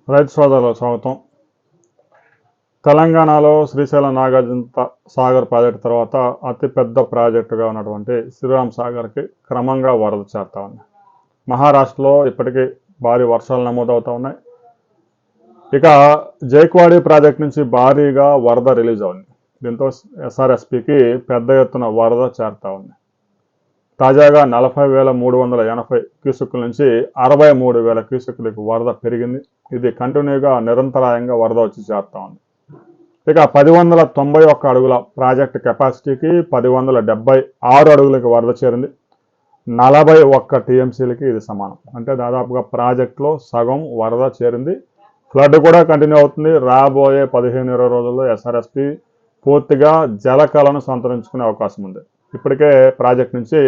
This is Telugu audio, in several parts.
రైతు సోదరులకు స్వాగతం. తెలంగాణలో శ్రీశైలం నాగార్జున సాగర్ ప్రాజెక్టు తర్వాత అతిపెద్ద ప్రాజెక్టుగా ఉన్నటువంటి శ్రీరామ్ సాగర్కి క్రమంగా వరద చేరుతా ఉంది. మహారాష్ట్రలో ఇప్పటికీ భారీ వర్షాలు నమోదవుతూ ఉన్నాయి. ఇక జైక్వాడి ప్రాజెక్టు నుంచి భారీగా వరద రిలీజ్ అవుతుంది. దీంతో ఎస్ఆర్ఎస్పికి పెద్ద ఎత్తున వరద చేరుతా ఉంది. తాజాగా 40,380 క్యూసెక్కుల నుంచి 63,000 క్యూసెక్కులకు వరద పెరిగింది. ఇది కంటిన్యూగా నిరంతరాయంగా వరద వచ్చి చేరుతా ఉంది. ఇక 1091 అడుగుల ప్రాజెక్టు కెపాసిటీకి 1076 అడుగులకి వరద చేరింది. 41 టీఎంసీలకి ఇది సమానం. అంటే దాదాపుగా ప్రాజెక్టులో సగం వరద చేరింది. ఫ్లడ్ కూడా కంటిన్యూ అవుతుంది. రాబోయే 15-20 రోజుల్లో ఎస్ఆర్ఎస్పి పూర్తిగా జలకళను సంతరించుకునే అవకాశం ఉంది. ఇప్పటికే ప్రాజెక్ట్ నుంచి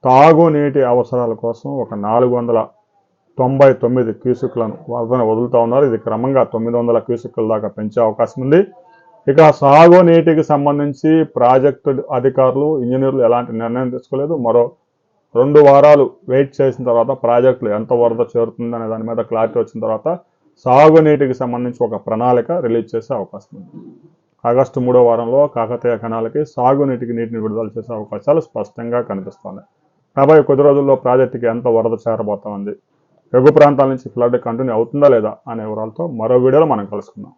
తాగునీటి అవసరాల కోసం ఒక 499 క్యూసెక్లను వరదను వదులుతూ ఉన్నారు. ఇది క్రమంగా 900 క్యూసెక్కుల దాకా పెంచే అవకాశం ఉంది. ఇక సాగునీటికి సంబంధించి ప్రాజెక్టు అధికారులు, ఇంజనీర్లు ఎలాంటి నిర్ణయం తీసుకోలేదు. మరో 2 వారాలు వెయిట్ చేసిన తర్వాత ప్రాజెక్టులు ఎంత వరద చేరుతుంది అనే దాని మీద క్లారిటీ వచ్చిన తర్వాత సాగునీటికి సంబంధించి ఒక ప్రణాళిక రిలీజ్ చేసే అవకాశం ఉంది. ఆగస్టు 3వ వారంలో కాకతీయ కెనాల్కి సాగునీటికి నీటిని విడుదల చేసే అవకాశాలు స్పష్టంగా కనిపిస్తున్నాయి. రాబోయే కొద్ది రోజుల్లో ప్రాజెక్టుకి ఎంత వరద చేరబోతా ఉంది, ఎగువ ప్రాంతాల నుంచి ఫ్లడ్ కంటిన్యూ అవుతుందా లేదా అనే వివరాలతో మరో వీడియోలో మనం కలుసుకుందాం.